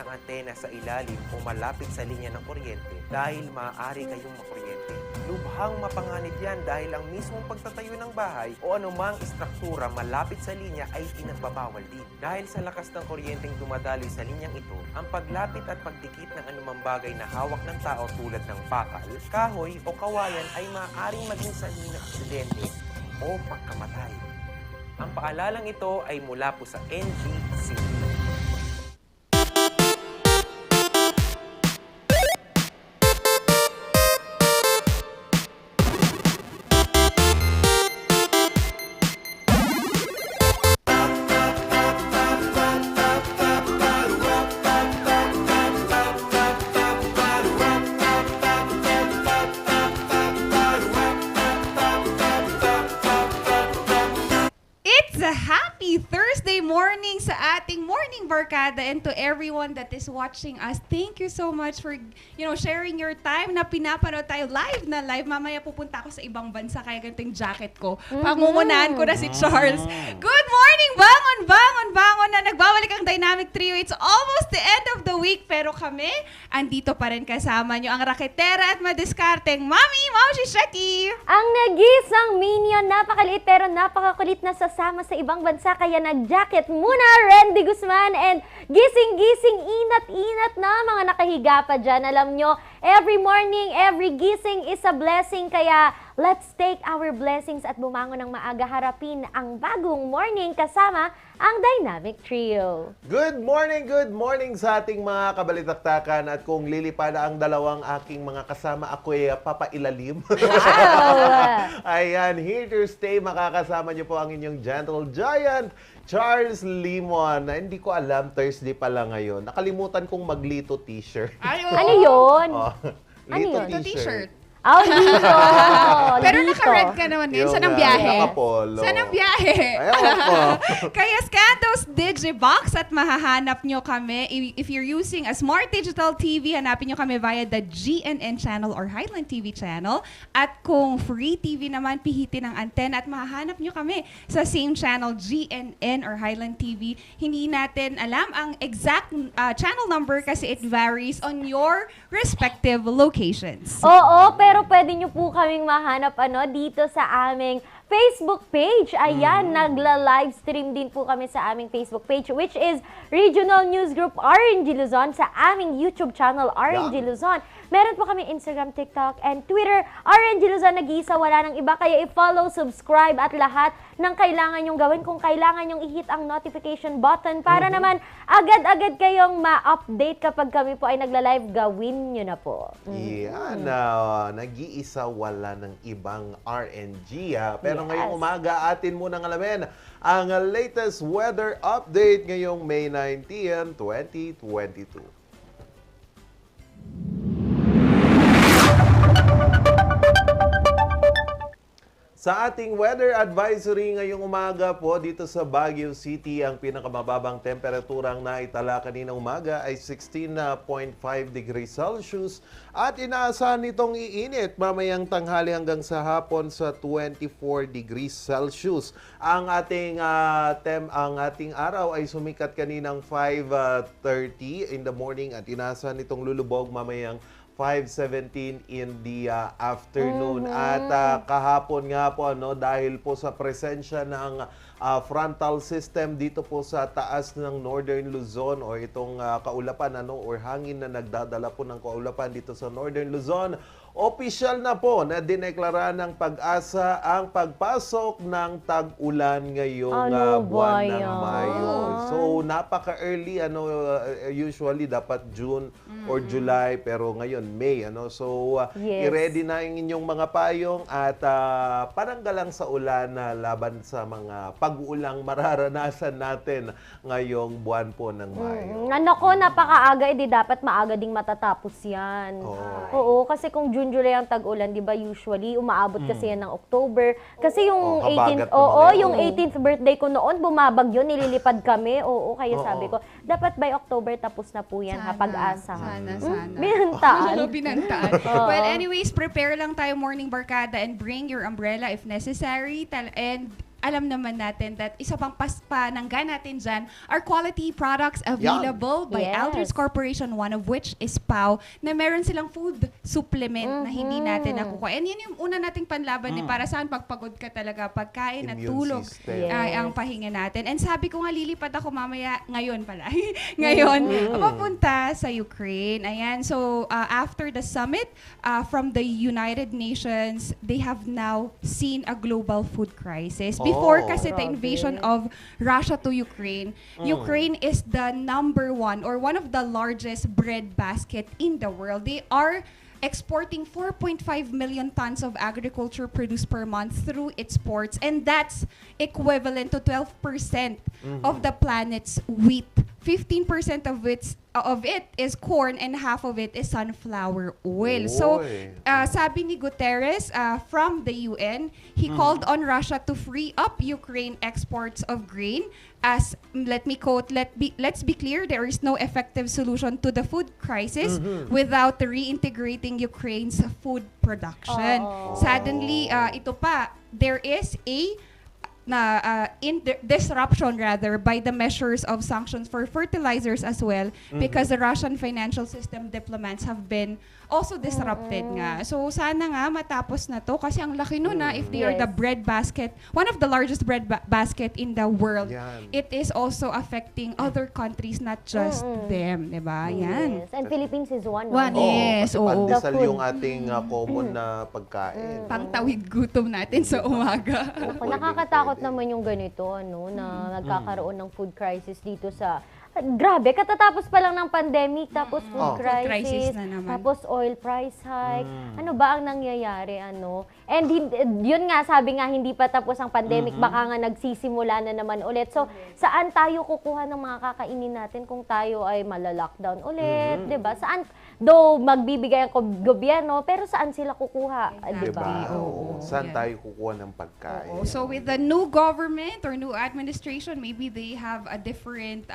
ng antena sa ilalim o malapit sa linya ng kuryente dahil maaari kayong makuryente. Lubhang mapanganib yan dahil ang mismong pagtatayo ng bahay o anumang istruktura malapit sa linya ay pinagbabawal din. Dahil sa lakas ng kuryenteng dumadaloy sa linyang ito, ang paglapit at pagdikit ng anumang bagay na hawak ng tao tulad ng bakal, kahoy o kawayan ay maaaring maging sanhi ng aksidente o pagkamatay. Ang paalalang ito ay mula po sa NGC. It's a happy Thursday morning sa ating morning barkada, and to everyone that is watching us, thank you so much for sharing your time na pinapanood tayo live na live. Mamaya pupunta ako sa ibang bansa kaya ganito yung jacket ko. Pangungunahan ko na si Charles. Good morning! Bangon, bangon, bangon na nagbabalik ang Dynamic Trio. It's almost the end of the week pero kami, andito pa rin kasama nyo ang raketera at madiskarteng Mami Maushi Sheki. Ang nagisang minion, napakaliit pero napakakulit na sasama sa ibang bansa kaya nag-jacket muna Randy Guzman, and gising-gising, inat-inat na mga nakahiga pa dyan. Alam nyo, every morning, every gising is a blessing kaya let's take our blessings at bumangon ng maaga, harapin ang bagong morning kasama ang Dynamic Trio. Good morning sa ating mga kabalitaktakan, at kung lilipad ang dalawang aking mga kasama, ako ay papailalim. Wow! Ayan, here to stay, makakasama niyo po ang inyong gentle giant, Charles Limon, na hindi ko alam, Thursday pala ngayon. Nakalimutan kong maglito t-shirt. Ano yun? Oh, Ano lito yun? T-shirt. Oh, dito! Pero Dito. naka-red ka naman ngayon. Saan ang biyahe? Nakapolo. Saan ang biyahe? Ayaw po. Kaya scan those Digibox at mahahanap nyo kami. If you're using a smart digital TV, hanapin nyo kami via the GNN channel or Highland TV channel. At kung free TV naman, pihitin ang antenna at mahahanap nyo kami sa same channel, GNN or Highland TV. Hindi natin alam ang exact channel number kasi it varies on your respective locations. Oo, pero pwede nyo po kaming mahanap dito sa aming Facebook page. Ayan, nagla-live stream din po kami sa aming Facebook page, which is Regional News Group RNG Luzon, sa aming YouTube channel RNG Luzon. Meron po kami Instagram, TikTok, and Twitter. RNG Luzon, nag-iisa, wala nang iba. Kaya i-follow, subscribe, at lahat ng kailangan nyong gawin. Kung kailangan nyong i-hit ang notification button para naman agad-agad kayong ma-update kapag kami po ay nagla-live, gawin nyo na po. Yan, nag-iisa, wala ng ibang RNG. Pero Yes. ngayong umaga, atin munang alamin ang latest weather update ngayong May 19, 2022. Sa ating weather advisory ngayong umaga po dito sa Baguio City, ang pinakamababang temperaturang naitala kaninang umaga ay 16.5 degrees Celsius at inaasahan nitong iinit mamayang tanghali hanggang sa hapon sa 24 degrees Celsius. Ang ating araw ay sumikat kaninang 5:30 in the morning at inaasahan nitong lulubog mamayang 5:17 in the afternoon. At kahapon nga po, dahil po sa presensya ng frontal system dito po sa taas ng Northern Luzon, o itong kaulapan or hangin na nagdadala po ng kaulapan dito sa Northern Luzon, opisyal na po na dineklara ng Pag-asa ang pagpasok ng tag-ulan ngayong buwan ng Mayo. So napaka-early, usually dapat June or July, pero ngayon May. So Yes. i-ready na ang inyong mga payong at pananggalang sa ulan na laban sa mga pag-uulang mararanasan natin ngayong buwan po ng Mayo. Nako, napakaaga, di dapat maaga ding matatapos yan. Oo, kasi kung June, July ang tag-ulan, di ba usually umaabot kasi yan ng October. Kasi yung habagat 18th, naman yung 18th birthday ko noon, bumabagyo, nililipad kami. Oo, kaya sabi ko, dapat by October tapos na po yan, Pag-asa. Sana. Binantaan. Binantaan. Well, anyways, prepare lang tayo morning barkada and bring your umbrella if necessary. And alam naman natin that isa pang panangga natin dyan are quality products available by Yes. Aldrich Corporation, one of which is PAW, na meron silang food supplement na hindi natin nakukuha. And yun yung una nating panlaban para saan pagpagod ka talaga, pagkain at Immune tulog system. ay ang pahinga natin. And sabi ko nga, lilipat ako mamaya, ngayon pala, ngayon, papunta sa Ukraine. Ayan, so after the summit from the United Nations, they have now seen a global food crisis. Before kasi the invasion of Russia to Ukraine, Ukraine is the #1 or one of the largest bread basket in the world. They are exporting 4.5 million tons of agriculture produce per month through its ports, and that's equivalent to 12% of the planet's wheat. 15% of it is corn and half of it is sunflower oil. So, Oy. sabi ni Guterres from the UN, he called on Russia to free up Ukraine exports of grain. As, let me quote, let's be clear, there is no effective solution to the food crisis without reintegrating Ukraine's food production. Oh. Suddenly, ito pa, there is a disruption rather by the measures of sanctions for fertilizers as well, because the Russian financial system diplomats have been also disrupted nga. So sana nga matapos na to kasi ang laki nun if they are the Yes. bread basket, one of the largest bread basket in the world. Yan. It is also affecting other countries, not just them, 'di ba? Yan. Yes. And Philippines is one. One, no? yes. Kasi Oo. pandesal The food. yung ating common na pagkain. Pangtawid gutom natin sa umaga. Ako, nakakatakot naman yung ganito, ano, na nagkakaroon ng food crisis dito sa... Grabe, katatapos pa lang ng pandemic, tapos food Food crisis crisis, na naman. tapos oil price hike. Ano ba ang nangyayari, ano? And yun nga, sabi nga, hindi pa tapos ang pandemic, baka nga nagsisimula na naman ulit. So, saan tayo kukuha ng mga kakainin natin kung tayo ay malalockdown ulit, 'di ba? Saan, though magbibigay ang gobyerno, pero saan sila kukuha, 'di ba? Diba? Oo. Saan Yan. tayo kukuha ng pagkain? Oo. So with the new government or new administration, maybe they have a different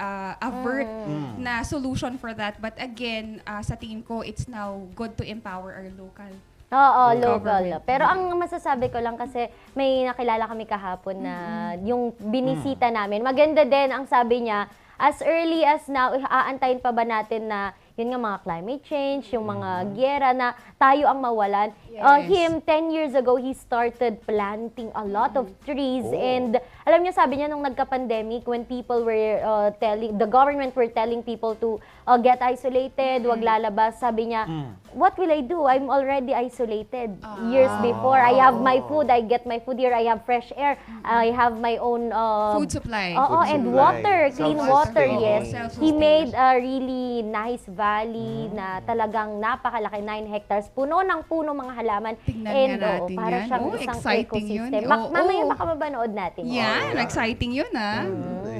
avert na solution for that. But again, sa tingin ko, it's now good to empower our local. Oo, local. Government. Pero ang masasabi ko lang kasi may nakilala kami kahapon na yung binisita namin. Maganda din ang sabi niya, as early as now, aantayin pa ba natin na yun nga mga climate change, yung mga gyera na tayo ang mawalan. Yes. Him, 10 years ago, he started planting a lot of trees. And alam niyo, sabi niya nung nagka-pandemic, when people were the government were telling people to get isolated, wag lalabas, sabi niya, what will I do? I'm already isolated. Years before, I have my food, I get my food here, I have fresh air, I have my own Food supply. Oo, Food and supply. water, clean water, Self-sustaining. yes. Self-sustaining. He made a really nice valley na talagang napakalaki, 9 hectares, puno ng puno mga halaman. Tingnan And nga natin para yan. siyang Oh, isang exciting yun. ecosystem. Oo. Mamaya baka mabanood natin. Yan, exciting yun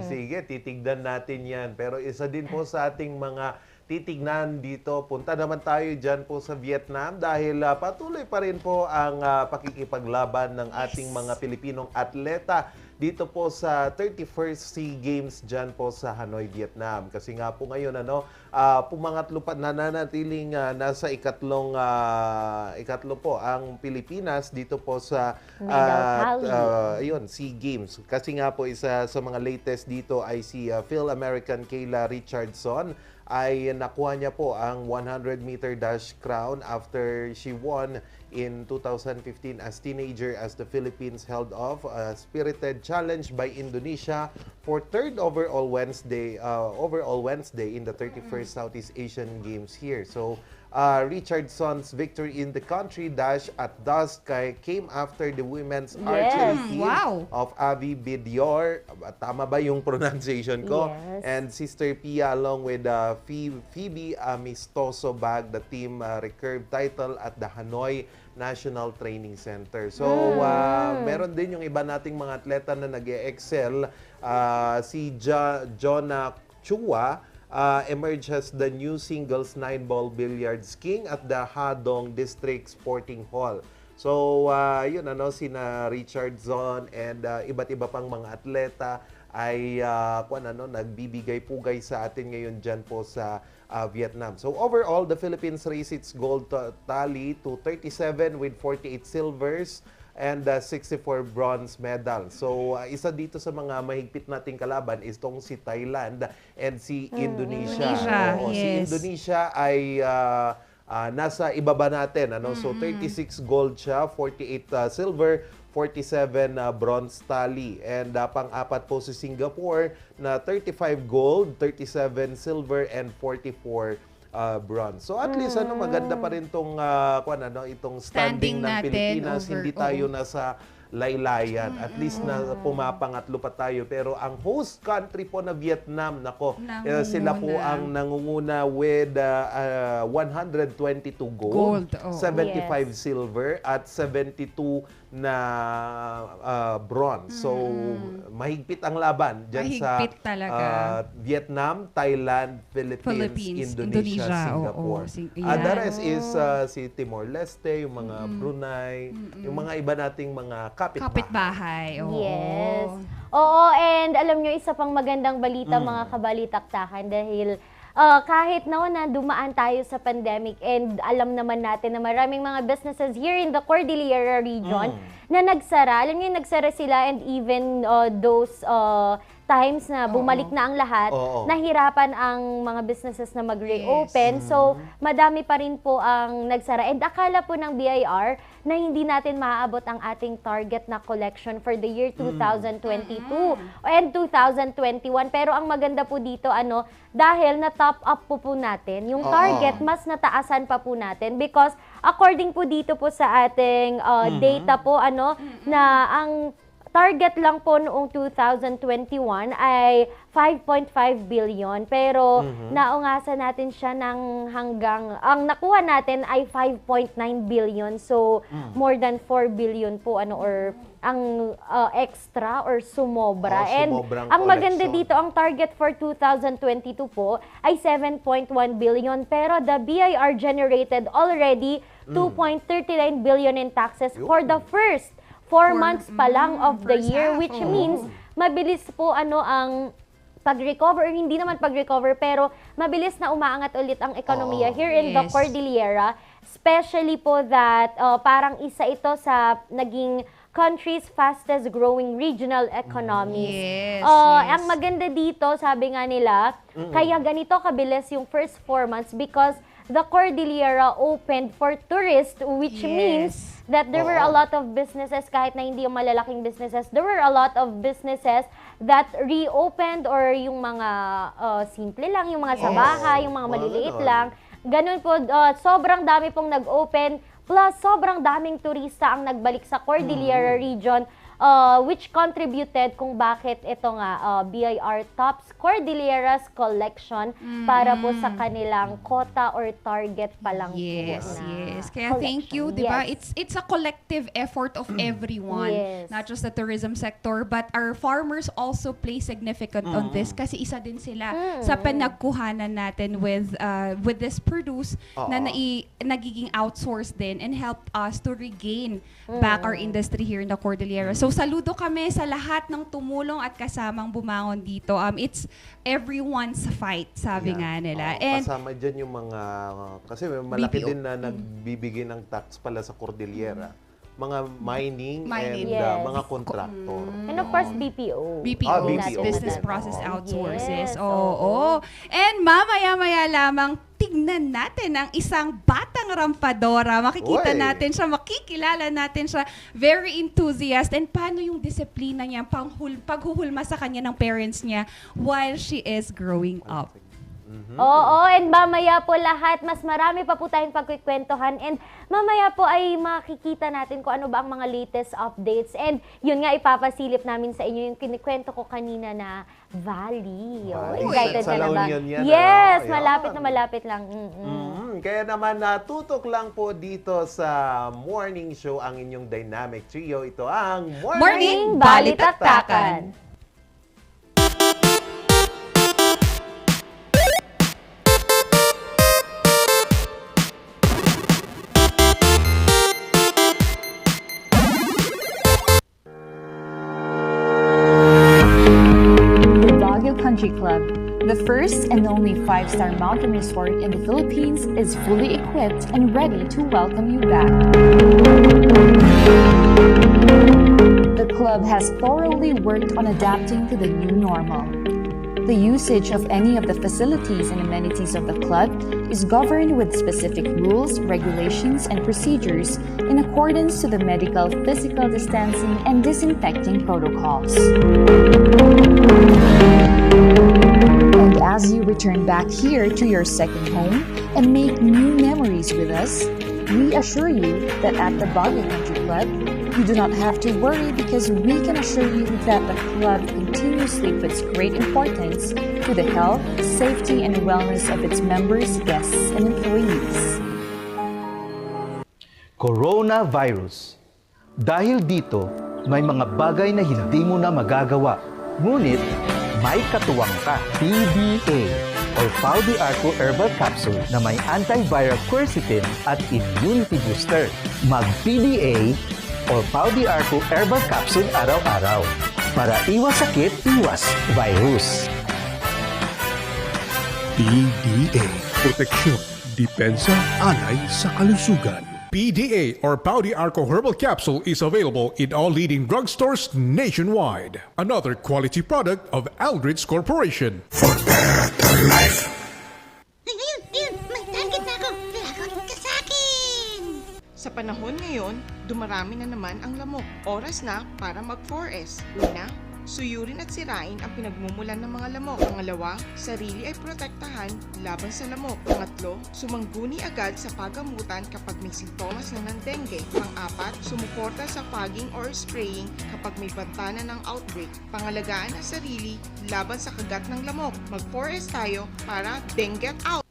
Sige, titignan natin yan. Pero isa din po sa ating mga titignan dito, punta naman tayo dyan po sa Vietnam dahil patuloy pa rin po ang pakikipaglaban ng ating mga Pilipinong atleta dito po sa 31st SEA Games dyan po sa Hanoi, Vietnam. Kasi nga po ngayon, pumangatlo pa, nananatiling nasa ikatlo po ang Pilipinas dito po sa SEA Games. Kasi nga po isa sa mga latest dito ay si Phil American Kayla Richardson ay nakuha niya po ang 100-meter dash crown after she won in 2015 as teenager as the Philippines held off a spirited challenge by Indonesia for third overall Wednesday in the 31st Southeast Asian Games here. So Richardson's victory in the country dash at dusk came after the women's archery team Wow. of Avi Bidior. Tama ba yung pronunciation ko? Yes. And Sister Pia along with Phoebe Amistoso Bag, the team recurve title at the Hanoi National Training Center. So, meron din yung iba nating mga atleta na nag-excel. Si Jonah Chua emerged as the new singles 9-ball billiards king at the Hadong District Sporting Hall. So, yun sina Richardson and iba't iba pang mga atleta ay nagbibigay-pugay sa atin ngayon dyan po sa Vietnam. So overall, the Philippines raised its gold tally to 37 with 48 silvers and 64 bronze medals. So, isa dito sa mga mahigpit nating kalaban is tong si Thailand and si Indonesia. Indonesia, Oo, Si yes. Indonesia ay nasa ibaba natin. So, 36 gold siya, 48 silver, 47 bronze tally. And pang-apat po si Singapore na 35 gold, 37 silver, and 44 bronze. So at least maganda pa rin tong itong standing Standing ng natin Pilipinas. over- Hindi tayo nasa laylayan. At least na pumapangatlo pa tayo. Pero ang host country po na Vietnam, sila po Nangunguna. ang nangunguna with 122 gold, Gold, oh. 75 silver, at 72 na bronze. So, mahigpit ang laban dyan sa Mahigpit talaga. Vietnam, Thailand, Philippines, Indonesia, Singapore. Yeah. The rest is si Timor-Leste, yung mga Brunei, yung mga iba nating mga kapitbahay. Kapitbahay. Oo. Yes. Oo, and alam nyo, isa pang magandang balita mga kabalitaktakan dahil kahit na dumaan tayo sa pandemic and alam naman natin na maraming mga businesses here in the Cordillera region na nagsara. Alam nyo, nagsara sila and even those times na bumalik na ang lahat, Oo. nahirapan ang mga businesses na mag-reopen. So, madami pa rin po ang nagsara. And akala po ng BIR na hindi natin maaabot ang ating target na collection for the year 2022 and 2021. Pero ang maganda po dito, dahil na-top up po natin, yung target, mas nataasan pa po natin because according po dito po sa ating data po, na ang target lang po noong 2021 ay 5.5 billion. Pero naungasan natin siya ng ang nakuha natin ay 5.9 billion. So, more than 4 billion po or ang extra or sumobra. And Sumobrang ang maganda collection. dito, ang target for 2022 po ay 7.1 billion. Pero the BIR generated already 2.39 billion in taxes for the first 4 months pa lang of the first year, half, which oo. means mabilis po ang pag-recover, hindi naman pag-recover, pero mabilis na umaangat ulit ang ekonomiya here in the Yes. Cordillera, especially po that parang isa ito sa naging country's fastest growing regional economies. Yes, Ang maganda dito, sabi nga nila, kaya ganito kabilis yung first 4 months because the Cordillera opened for tourists, which Yes. means that there were a lot of businesses, kahit na hindi yung malalaking businesses, there were a lot of businesses that reopened or yung mga simple lang, yung mga sa bahay, yung mga Mga maliliit ganon. lang. Ganun po, sobrang dami pong nag-open, plus sobrang daming turista ang nagbalik sa Cordillera region, which contributed kung bakit ito nga BIR tops Cordilleras collection para po sa kanilang quota or target pa lang Yes, po na yes. Kaya thank you, collection. 'di ba? Yes. It's a collective effort of everyone, Yes. not just the tourism sector, but our farmers also play significant on this kasi isa din sila sa pinagkuhanan natin with this produce na nagiging outsourced din and helped us to regain back our industry here in the Cordillera. So saludo kami sa lahat ng tumulong at kasamang bumangon dito. It's everyone's fight, sabi nga nila. And Kasama dyan yung mga, kasi may malaki BPO. din na nagbibigay ng tax pala sa Cordillera. Mga mining, Mining. and Yes. mga kontraktor. And of course, BPO. BPO, BPO. Business din. Process Oo. Outsources. Yes, Oo. And mamaya-maya lamang, tignan natin ang isang batang rampadora. Makikita Uy. natin siya, makikilala natin siya. Very enthusiast. And paano yung disiplina niya, paghuhulma sa kanya ng parents niya while she is growing up. Oo, and mamaya po lahat, mas marami pa po tayong pagkikwentuhan and mamaya po ay makikita natin kung ano ba ang mga latest updates and yun nga ipapasilip namin sa inyo yung kinikwento ko kanina na Valley. Oh, Valley. excited Sa ka na La ba? Union yan, Yes, ano? malapit Ayan. na malapit lang. Kaya naman natutok lang po dito sa morning show ang inyong dynamic trio. Ito ang Morning Balitaktakan. The Baguio Country Club, the first and only 5-star mountain resort in the Philippines, is fully equipped and ready to welcome you back. club has thoroughly worked on adapting to the new normal. The usage of any of the facilities and amenities of the club is governed with specific rules, regulations, and procedures in accordance to the medical, physical distancing, and disinfecting protocols. And as you return back here to your second home and make new memories with us, we assure you that at the Baguio Country Club, you do not have to worry because we can assure you that the club continuously puts great importance to the health, safety, and wellness of its members, guests, and employees. Coronavirus. Dahil dito, may mga bagay na hindi mo na magagawa. Ngunit, may katuwang ka. PDA or Pau de Arco Herbal Capsule na may antiviral quercetin at immunity booster. Mag-PDA or Pau de Arco Herbal Capsule araw-araw. Para iwas sakit, iwas virus. PDA. Proteksyon, depensa, alay sa kalusugan. PDA or Pau de Arco Herbal Capsule is available in all leading drugstores nationwide. Another quality product of Aldrich Corporation. For better life. Ayun! May target na ako! Lagot ka sa akin! Sa panahon ngayon, dumarami na naman ang lamok. Oras na para mag-4S. Una, suyurin at sirain ang pinagmumulan ng mga lamok. Pangalawa, sarili ay protektahan laban sa lamok. Pangatlo, sumangguni agad sa pagamutan kapag may sintomas na ng dengue. Pang-apat, sumuporta sa fogging or spraying kapag may bantana ng outbreak. Pangalagaan ang sarili laban sa kagat ng lamok. Mag-4S tayo para dengue out!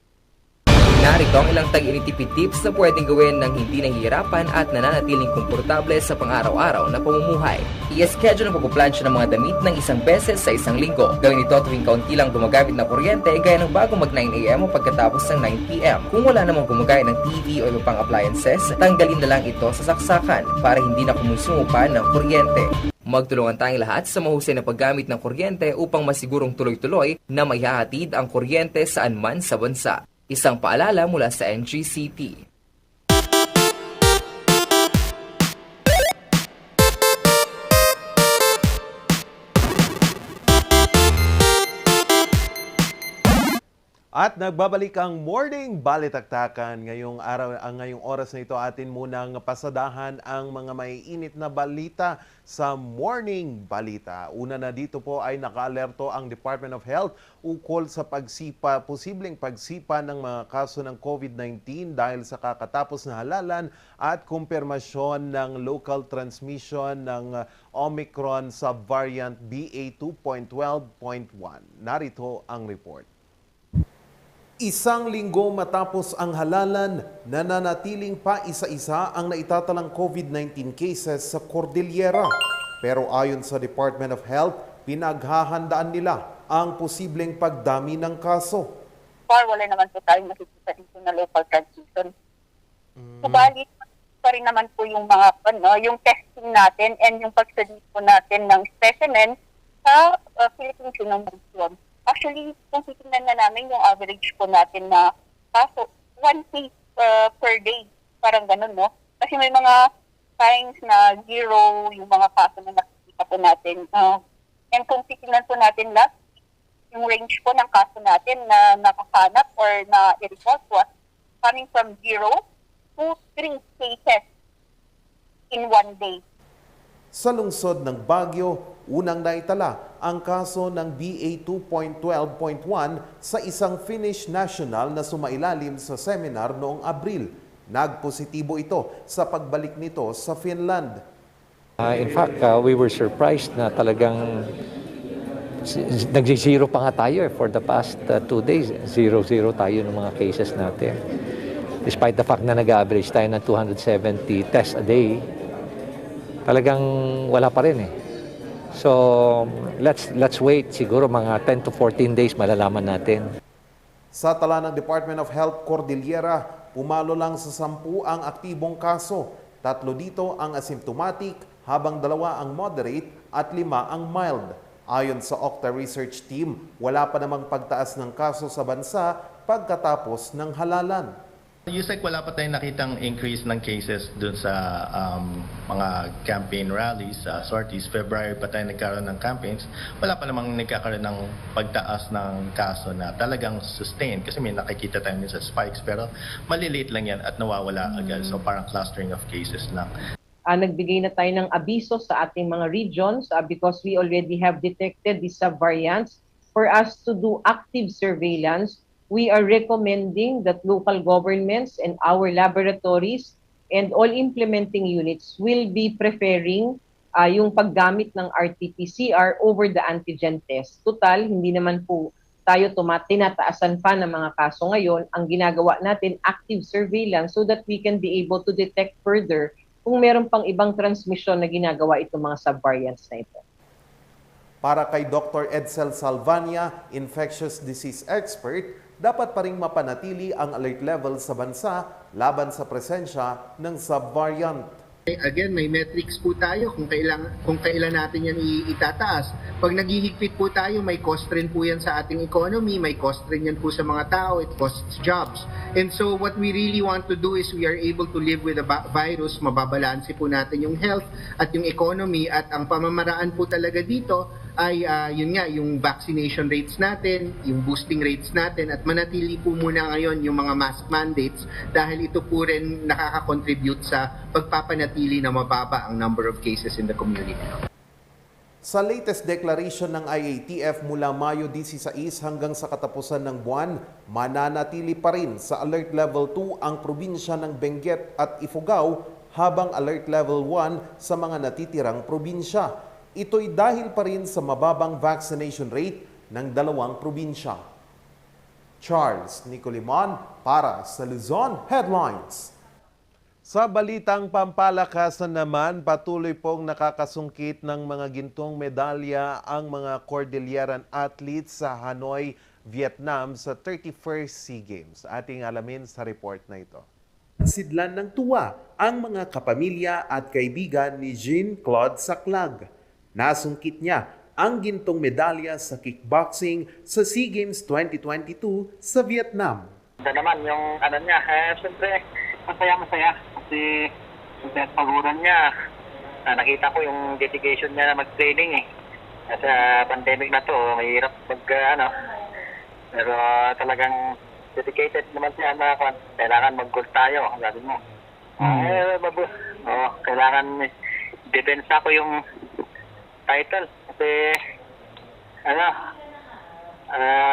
Narito ang ilang tag-initipid tips na pwedeng gawin ng hindi nahihirapan at nananatiling komportable sa pang-araw-araw na pamumuhay. I-schedule ang pagpuplansya ng mga damit ng isang beses sa isang linggo. Gawin ito tuwing kaunti lang gumagamit ng kuryente gaya ng bago mag 9 AM o pagkatapos ng 9 PM. Kung wala namang gumagaya ng TV o iba pang appliances, tanggalin na lang ito sa saksakan para hindi na kumusumo pa ng kuryente. Magtulungan tayong lahat sa mahusay na paggamit ng kuryente upang masigurong tuloy-tuloy na maihahatid ang kuryente saan man sa bansa. Isang paalala mula sa NGCP. At nagbabalik ang Morning Balitaktakan. Ngayong ngayong oras na ito, atin munang pasadahan ang mga maiinit na balita sa Morning Balita. Una na dito po ay naka-alerto ang Department of Health ukol sa posibleng pagsipa ng mga kaso ng COVID-19 dahil sa kakatapos na halalan at kumpirmasyon ng local transmission ng Omicron subvariant BA2.12.1. Narito ang report. Isang linggo matapos ang halalan, nananatiling pa isa-isa ang naitatalang COVID-19 cases sa Cordillera. Pero ayon sa Department of Health, pinaghahandaan nila ang posibleng pagdami ng kaso. Wala naman po tayong nakikita dito na local transmission. Subalit, pa rin naman po yung mga yung testing natin and yung pagsadip po natin ng specimen sa Philippine Genome Museum. Actually, kung titignan na namin yung average po natin na kaso, 1 case per day, parang ganun, no? Kasi may mga times na 0 yung mga kaso na nakikita po natin. And kung titignan po natin last, yung range po ng kaso natin na nakakanap or na i-report was coming from 0 to 3 cases in 1 day. Sa lungsod ng Baguio, unang naitala ang kaso ng BA2.12.1 sa isang Finnish national na sumailalim sa seminar noong Abril. Nagpositibo ito sa pagbalik nito sa Finland. In fact, we were surprised na talagang nag-zero pa nga tayo for the past 2 days. 0-0 tayo ng mga cases natin. Despite the fact na nag-average tayo ng 270 tests a day, talagang wala pa rin eh. So, let's wait. Siguro mga 10 to 14 days malalaman natin. Sa tala ng Department of Health Cordillera, pumalo lang sa 10 ang aktibong kaso. 3 dito ang asymptomatic, habang 2 ang moderate at 5 ang mild. Ayon sa Octa Research Team, wala pa namang pagtaas ng kaso sa bansa pagkatapos ng halalan. Yusek, wala pa tayong nakitang increase ng cases dun sa mga campaign rallies, sorties. February pa tayo nagkaroon ng campaigns. Wala pa namang nagkakaroon ng pagtaas ng kaso na talagang sustained. Kasi may nakikita tayo sa spikes, pero maliliit lang yan at nawawala agad. So parang clustering of cases lang. Nagbigay na tayo ng abiso sa ating mga regions because we already have detected these subvariants. For us to do active surveillance, we are recommending that local governments and our laboratories and all implementing units will be preferring yung paggamit ng RT-PCR over the antigen test. Total, hindi naman po tayo tinataasan pa ng mga kaso ngayon. Ang ginagawa natin, active surveillance so that we can be able to detect further kung meron pang ibang transmission na ginagawa itong mga subvariants na ito. Para kay Dr. Edsel Salvania, infectious disease expert, dapat pa ring mapanatili ang alert level sa bansa laban sa presensya ng subvariant. Again, may metrics po tayo kung kailan natin yan itataas. Pag naghihigpit po tayo, may cost rin po yan sa ating economy, may cost rin yan po sa mga tao, it costs jobs. And so what we really want to do is we are able to live with the virus, mababalanse po natin yung health at yung economy, at ang pamamaraan po talaga dito ay yun nga, yung vaccination rates natin, yung boosting rates natin, at manatili po muna ngayon yung mga mask mandates dahil ito po rin nakaka-contribute sa pagpapanatili na mababa ang number of cases in the community. Sa latest declaration ng IATF mula Mayo 16 hanggang sa katapusan ng buwan, mananatili pa rin sa Alert Level 2 ang probinsya ng Benguet at Ifugao habang Alert Level 1 sa mga natitirang probinsya. Ito'y dahil pa rin sa mababang vaccination rate ng dalawang probinsya. Charles Nicolimon para sa Luzon Headlines. Sa balitang pampalakasan naman, patuloy pong nakakasungkit ng mga gintong medalya ang mga Cordilleran athletes sa Hanoi, Vietnam sa 31st SEA Games. Ating alamin sa report na ito. Sidlan ng tuwa ang mga kapamilya at kaibigan ni Jean-Claude Saclag. Nasungkit niya ang gintong medalya sa kickboxing sa SEA Games 2022 sa Vietnam. Ito naman yung niya, siyempre masaya kasi yung paguran niya, nakita ko yung dedication niya na mag-training Sa pandemic na to, mahirap pero talagang dedicated naman siya na kailangan mag-goal tayo, sabi mo. Kailangan depensa ko yung title kasi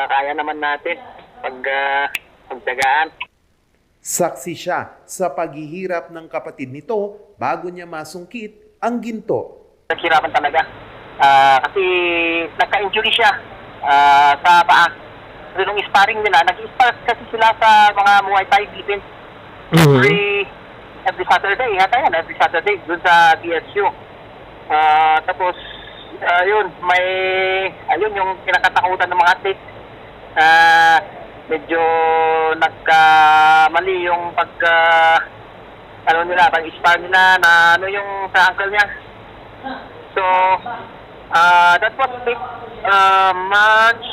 kaya naman natin pagdagaan. Saksi siya sa paghihirap ng kapatid nito bago niya masungkit ang ginto. Naghirapan talaga kasi nagka-injury siya sa paa. Kasi nung sparring nila, nag-spar kasi sila sa mga Muay Thai Philippines every Saturday, every Saturday dun sa DSU. Tapos yung kinakatakutan ng mga athletes, medyo nagkamali yung pag-spar nila na yung sa ankle niya. So, that was March.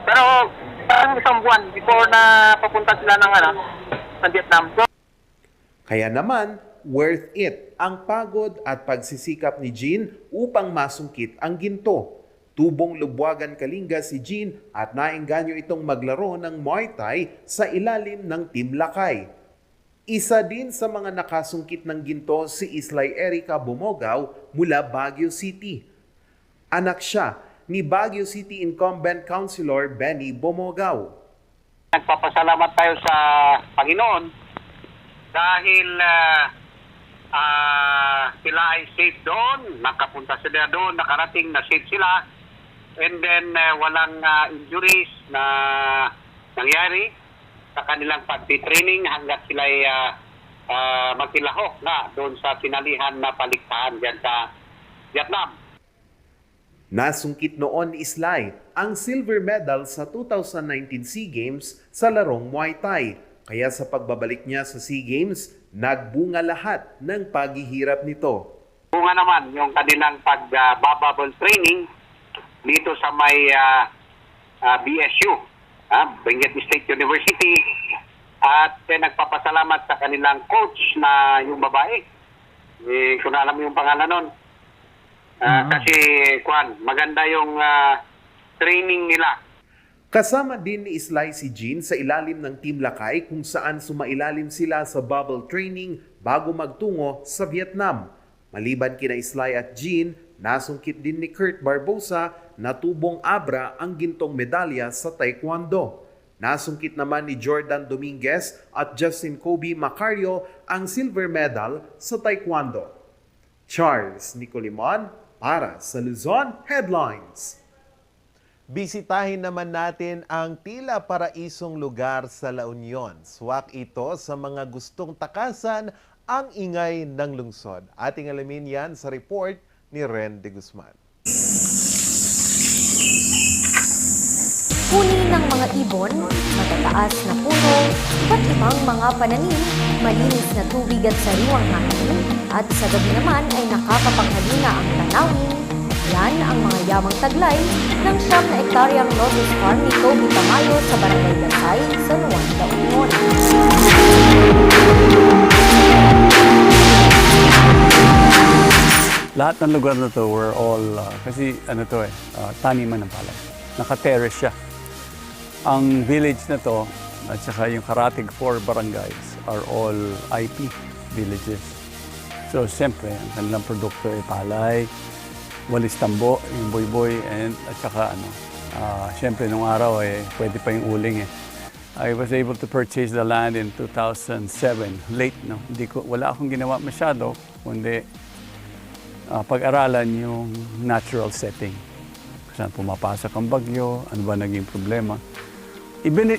Pero parang isang buwan before na papunta sila ng Vietnam. So, kaya naman, worth it ang pagod at pagsisikap ni Jean upang masungkit ang ginto. Tubong Lubwagan Kalinga si Jean at naengganyo itong maglaro ng Muay Thai sa ilalim ng Team Lakay. Isa din sa mga nakasungkit ng ginto si Islay Erica Bumogaw mula Baguio City. Anak siya ni Baguio City incumbent councilor Benny Bumogaw. Nagpapasalamat tayo sa Panginoon dahil sila ay safe doon, nakapunta sila doon, nakarating na safe sila, and then walang injuries na nangyari sa kanilang pag-training hanggat sila ay magtilahok na doon sa sinalihan na paligsahan dyan sa Vietnam. Nasungkit noon ni Islay ang silver medal sa 2019 SEA Games sa larong Muay Thai. Kaya sa pagbabalik niya sa SEA Games, nagbunga lahat ng paghihirap nito. Bunga naman yung kanilang pag-bubble training dito sa may BSU. Benguet State University. At nagpapasalamat sa kanilang coach na yung babae. Kung alam yung pangalan nun. Kasi, maganda yung training nila. Kasama din ni Islay si Jean sa ilalim ng Team Lakay kung saan sumailalim sila sa bubble training bago magtungo sa Vietnam. Maliban kina Islay at Jean, nasungkit din ni Kurt Barbosa na tubong abra ang gintong medalya sa Taekwondo. Nasungkit naman ni Jordan Dominguez at Justin Kobe Macario ang silver medal sa Taekwondo. Charles Nicolimon para sa Luzon Headlines. Bisitahin naman natin ang tila paraisong lugar sa La Union. Swak ito sa mga gustong takasan ang ingay ng lungsod. Ating alamin yan sa report ni Ren de Guzman. Huni ng mga ibon, matataas na puno, iba't ibang mga pananim, malinis na tubig at sariwang hangin, at sa gabi naman ay nakakapanghalina ang tanawin. Yan ang mga yamang taglay ng 7 na ektaryang Lotus Farm ni Toby Tamayo sa Barangay Lasay, San Juan, La Union. Lahat ng lugar na to, we're all, kasi taniman ng palay. Naka-terrace siya. Ang village na to, at saka yung Karatig 4 barangays are all IP villages. So, siyempre, ang kanilang produkto ay palay, walis tambo, yung boy-boy, and at saka siyempre, nung araw pwede pa yung uling I was able to purchase the land in 2007, late, no? Wala akong ginawa masyado, kundi pag-aralan yung natural setting. Saan pumapasok ang bagyo, ano ba naging problema.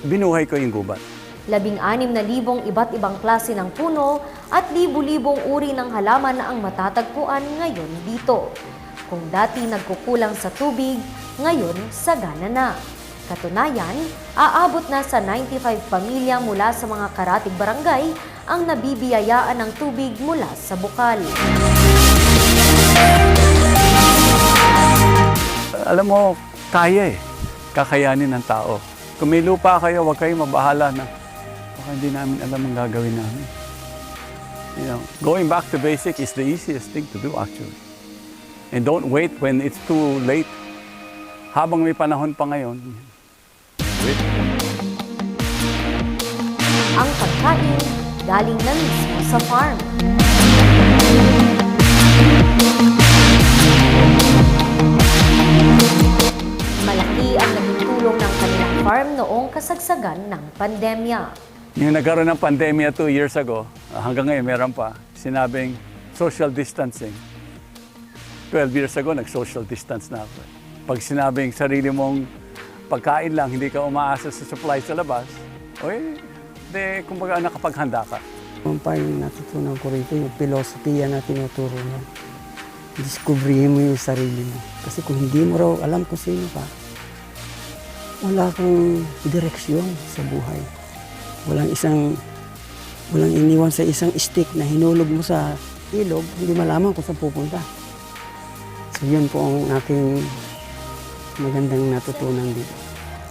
Binuhay ko yung gubat. 16,000 iba't ibang klase ng puno at libu-libong uri ng halaman ang matatagpuan ngayon dito. Kung dati nagkukulang sa tubig, ngayon sagana na. Katunayan, aabot na sa 95 pamilya mula sa mga karatig barangay ang nabibiyayaan ng tubig mula sa bukal. Alam mo, kaya kakayanin ng tao. Kung may lupa kayo, huwag kayong mabahala na baka hindi namin alam ang gagawin namin. Going back to basic is the easiest thing to do actually. And don't wait when it's too late. Habang may panahon pa ngayon. Ang pagkain galing na mismo sa farm. Malaki ang naging tulong ng kanilang farm noong kasagsagan ng pandemya. Yung nagkaroon ng pandemya 2 years ago, hanggang ngayon meron pa, sinabing social distancing. 12 years ago, nag-social distance na ako. Pag sinabing sarili mong pagkain lang, hindi ka umaasa sa supply sa labas, kumbaga nakapaghanda ka. Ang parang natutunan ko rito, yung filosofiya na tinuturo niya. Discoveryhin mo yung sarili mo. Kasi kung hindi mo raw alam kung sino ka, wala kang direksyon sa buhay. Walang iniwan sa isang stick na hinulog mo sa ilog, hindi malaman kung saan pupunta. So yun po ang aking magandang natutunan dito.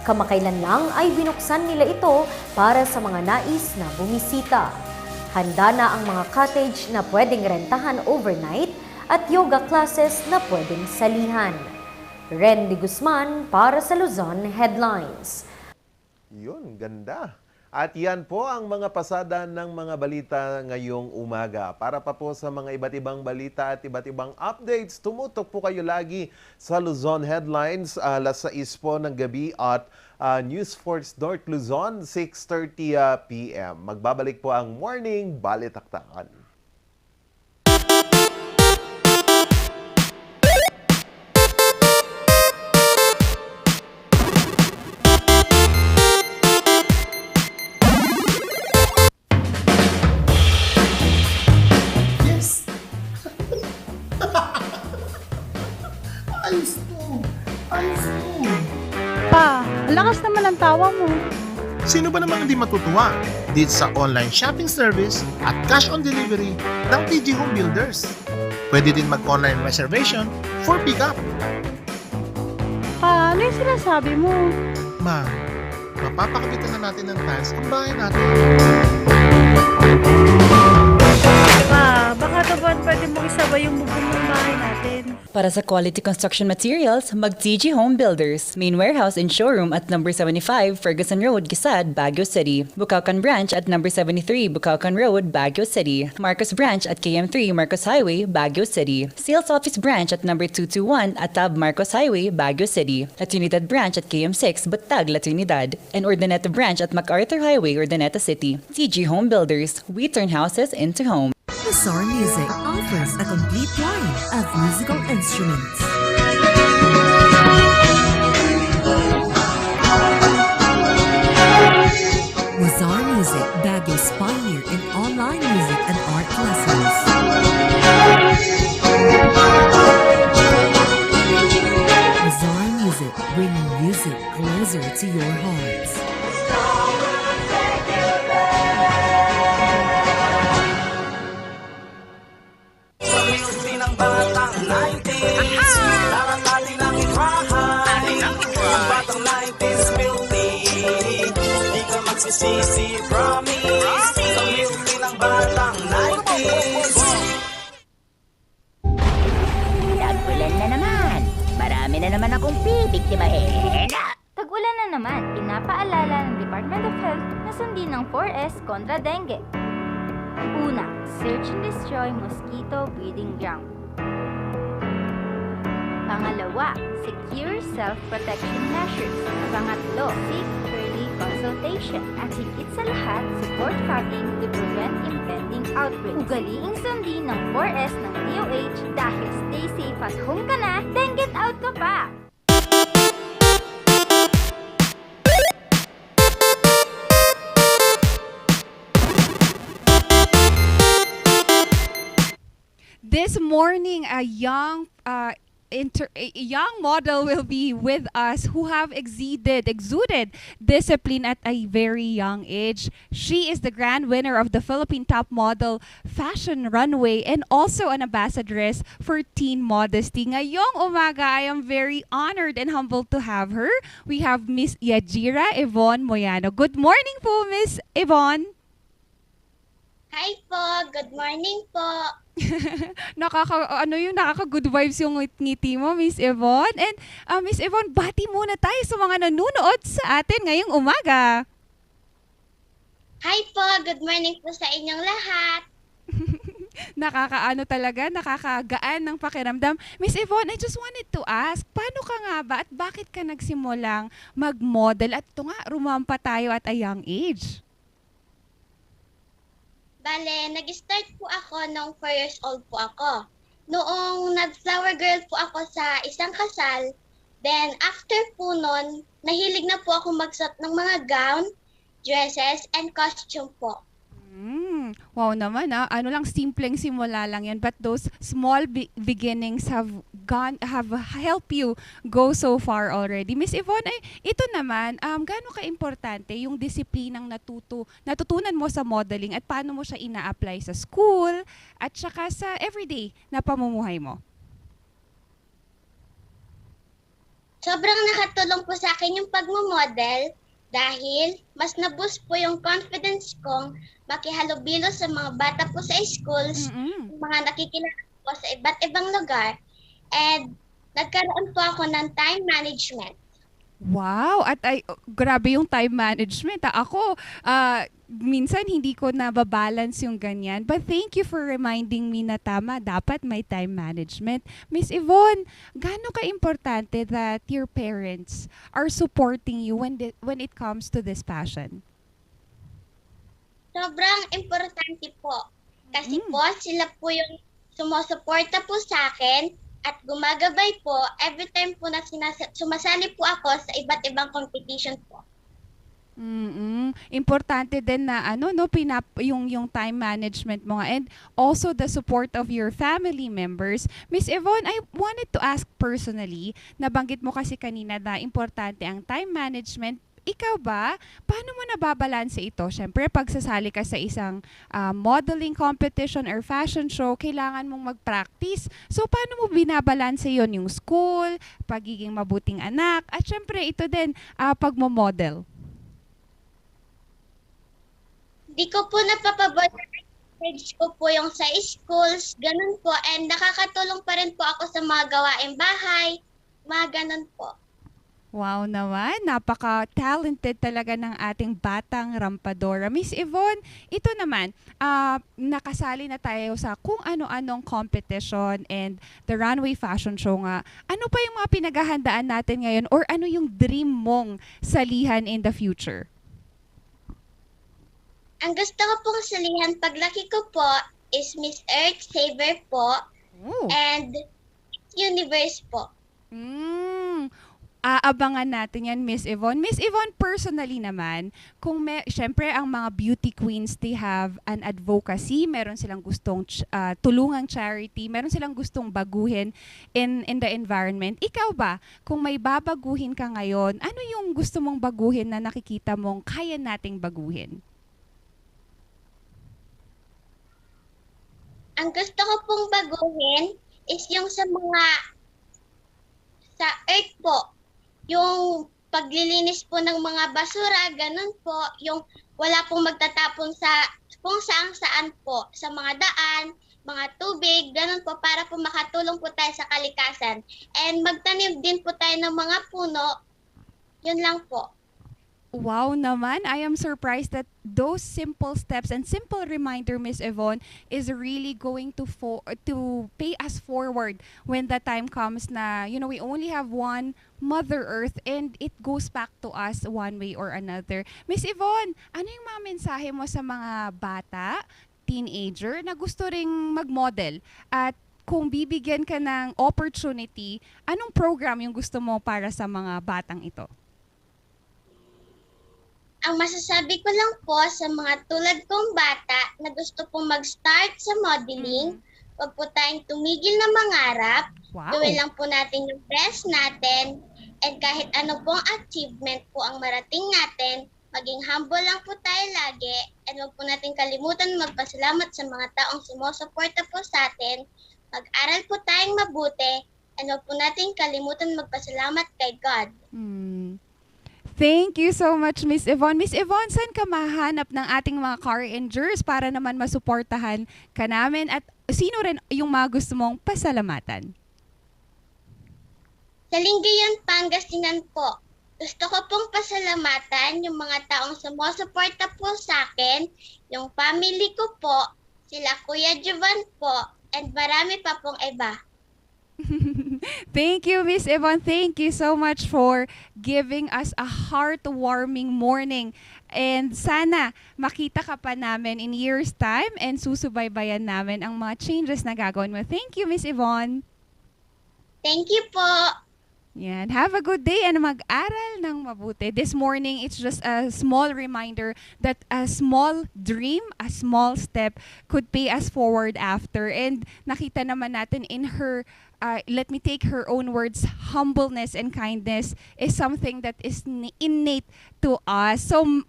Kamakailan lang ay binuksan nila ito para sa mga nais na bumisita. Handa na ang mga cottage na pwedeng rentahan overnight at yoga classes na pwedeng salihan. Ren de Guzman para sa Luzon Headlines. Yun, ganda. At yan po ang mga pasada ng mga balita ngayong umaga. Para pa po sa mga iba't ibang balita at iba't ibang updates, tumutok po kayo lagi sa Luzon Headlines, alas 6 po ng gabi at News Force North Luzon, 6:30 p.m. Magbabalik po ang Morning Balitaktakan. Lakas naman ang tawa mo. Sino ba namang hindi matutuwa dito sa online shopping service at cash on delivery ng TG Home Builders? Pwede din mag-online reservation for pickup. Ano yung sinasabi mo? Ma, mapapakabitan na natin ng tiles ang bahay natin. Baka naman pwede mong isabay yung bubong ng bahay natin. Para sa quality construction materials, mag-TG Home Builders. Main warehouse and showroom at number 75 Ferguson Road, Gisad, Baguio City. Bukakan Branch at number 73 Bukakan Road, Baguio City. Marcos Branch at KM3 Marcos Highway, Baguio City. Sales Office Branch at number 221 Atab Marcos Highway, Baguio City. La Trinidad Branch at KM6 Batag, La Trinidad. And Urdaneta Branch at MacArthur Highway, Urdaneta City. TG Home Builders. We turn houses into homes. Mazar Music offers a complete line of musical instruments. Mazar Music, Baguio's pioneer in online music and art lessons. Mazar Music, bringing music closer to your hearts. Magsisisi, promise. Sa milky ng batang 90s. Tag-ulan na naman. Marami na naman akong bibiktimahin. Tag-ulan na naman, pinapaalala ng Department of Health na sundin ng 4S kontra dengue. Una, search and destroy mosquito breeding ground. Pangalawa, secure self-protection measures. Pangatlo, seek early consultation. At higit sa lahat, support fogging to prevent impending outbreaks. Ugaliing sundin ng 4S ng DOH dahil stay safe at home ka na, then get out ka pa! This morning, a young model will be with us who have exuded discipline at a very young age. She is the grand winner of the Philippine Top Model Fashion Runway and also an ambassadress for Teen Modesty. Ngayong umaga, I am very honored and humbled to have her. We have Miss Yajira Yvonne Moyano. Good morning po, Miss Yvonne. Hi po, good morning po. Nakaka-good vibes yung ngiti mo, Miss Yvonne. And Miss Yvonne, bati muna tayo sa mga nanonood sa atin ngayong umaga. Hi po, good morning po sa inyong lahat. Nakakagaan ng pakiramdam. Miss Yvonne, I just wanted to ask, paano ka nga ba at bakit ka nagsimulang mag-model? At ito nga, rumampa tayo at a young age. Bale, nag-start po ako nung 4 years old po ako. Noong nag-flower girl po ako sa isang kasal, then after po nun, nahilig na po ako magsuot ng mga gown, dresses, and costume po. Wow naman ano lang, simpleng simula lang yan, but those small beginnings have helped you go so far already. Miss Yvonne, ito naman, gaano ka-importante yung disiplinang natutunan mo sa modeling at paano mo siya ina-apply sa school at saka sa everyday na pamumuhay mo? Sobrang nakatulong po sa akin yung pagmamodel dahil mas na-boost po yung confidence kong makihalubilo sa mga bata po sa schools, mga nakikilala po sa iba't ibang lugar, and nagkaroon po ako ng time management. Wow! At grabe yung time management. Ako, minsan hindi ko nababalance yung ganyan. But thank you for reminding me na tama, dapat may time management. Miss Yvonne, gaano ka-importante that your parents are supporting you when it comes to this passion? Sobrang importante po. Kasi po, sila po yung sumusuporta po sa akin at gumagabay po every time po na sumasali po ako sa iba't ibang competition po. Importante din na yung time management mo nga, and also the support of your family members. Miss Yvonne, I wanted to ask personally, nabanggit mo kasi kanina na importante ang time management. Ikaw ba, paano mo nababalanse ito? Siyempre, pag sasali ka sa isang modeling competition or fashion show, kailangan mong mag-practice. So, paano mo binabalanse yon, yung school, pagiging mabuting anak, at siyempre, ito din, pagmo-model? Di ko po napapabot. Message ko po yung sa schools, ganun po. And nakakatulong pa rin po ako sa mga gawaing bahay. Mga ganun po. Wow naman, napaka-talented talaga ng ating batang rampadora. Miss Yvonne, ito naman, nakasali na tayo sa kung ano-anong competition and the runway fashion show nga. Ano pa yung mga pinaghahandaan natin ngayon or ano yung dream mong salihan in the future? Ang gusto ko pong salihan paglaki ko po is Miss Earth Saver po and Universe po. Aabangan natin yan, Miss Yvonne. Miss Yvonne, personally naman, syempre ang mga beauty queens, they have an advocacy, meron silang gustong tulungang charity, meron silang gustong baguhin in the environment. Ikaw ba, kung may babaguhin ka ngayon, ano yung gusto mong baguhin na nakikita mong kaya nating baguhin? Ang gusto ko pong baguhin is yung sa earth po. Yung paglilinis po ng mga basura, ganun po. Yung wala pong magtatapon kung saan po. Sa mga daan, mga tubig, ganun po. Para po makatulong po tayo sa kalikasan. And magtanim din po tayo ng mga puno. Yun lang po. Wow naman, I am surprised that those simple steps and simple reminder, Miss Yvonne, is really going to pay us forward when the time comes na, we only have one Mother Earth and it goes back to us one way or another. Miss Yvonne, ano yung mga mensahe mo sa mga bata, teenager na gusto ring mag-model? At kung bibigyan ka ng opportunity, anong program yung gusto mo para sa mga batang ito? Ang masasabi ko lang po sa mga tulad kong bata na gusto pong mag-start sa modeling, huwag po tayong tumigil na mangarap. Gawin lang po natin yung best natin. And kahit ano pong achievement po ang marating natin, maging humble lang po tayo lagi. And huwag po natin kalimutan magpasalamat sa mga taong sumusuporta po sa atin. Mag-aral po tayong mabuti. And huwag po natin kalimutan magpasalamat kay God. Thank you so much, Miss Yvonne. Miss Yvonne, saan ka mahanap ng ating mga car rangers para naman masuportahan ka namin? At sino rin yung mga gusto mong pasalamatan? Sa Lingayen, Pangasinan po. Gusto ko pong pasalamatan yung mga taong sumusuporta po sa akin, yung family ko po, sila Kuya Jovan po, and marami pa pong iba. Thank you, Miss Yvonne. Thank you so much for giving us a heartwarming morning. And sana makita ka pa namin in years' time and susubaybayan namin ang mga changes na gagawin mo. Thank you, Miss Yvonne. Thank you po. Yan. Have a good day and mag-aral ng mabuti. This morning, it's just a small reminder that a small dream, a small step could pay us forward after. And nakita naman natin in her, let me take her own words, humbleness and kindness is something that is innate to us. So,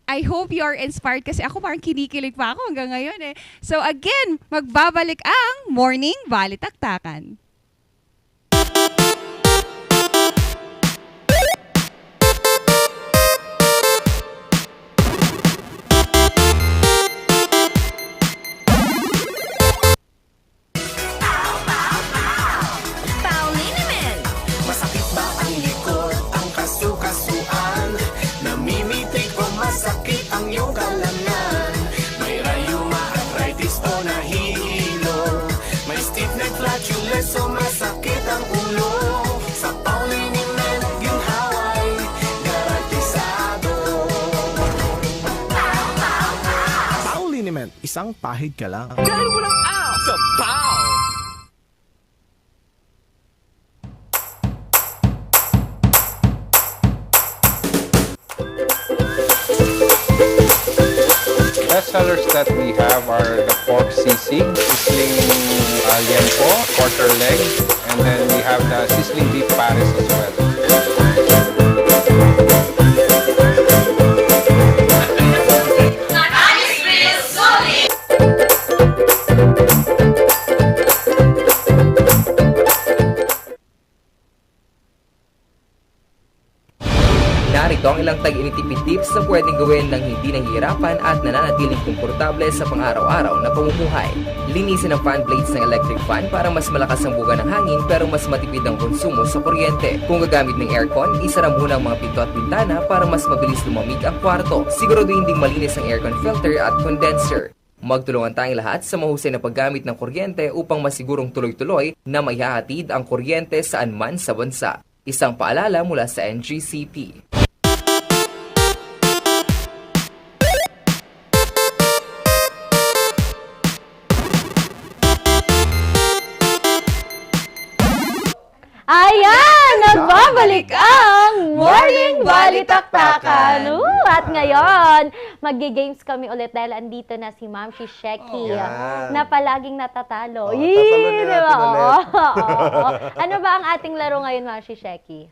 I hope you are inspired kasi ako parang kinikilig pa ako hanggang ngayon eh. So again, magbabalik ang Morning Balitaktakan. So masakit ang ulo sa Pauliniment ginhaway garantisado. Pauliniment, isang pahid ka lang. Dahil walang out sa Pau! Best sellers that we have are the pork sisig, sizzling liempo, quarter leg, and then we have the sizzling beef pares as well. Narito ang ilang tag-initipid tips sa pwedeng gawin ng hindi nahihirapan at nananatiling komportable sa pang-araw-araw na pamumuhay. Linisin ang fan blades ng electric fan para mas malakas ang buga ng hangin pero mas matipid ang konsumo sa kuryente. Kung gagamit ng aircon, isara muna ang mga pinto at bintana para mas mabilis lumamig ang kwarto. Siguraduhin ding malinis ang aircon filter at condenser. Magtulungan tayong lahat sa mahusay na paggamit ng kuryente upang masigurong tuloy-tuloy na maihahatid ang kuryente saan man sa bansa. Isang paalala mula sa NGCP. Ayan! Nagbabalik ang Morning Balitaktakan! At ngayon, maggi-games kami ulit dahil andito na si Ma'am Sheki na palaging natatalo. Tatalo na natin ulit. Ano ba ang ating laro ngayon, Ma'am Sheki?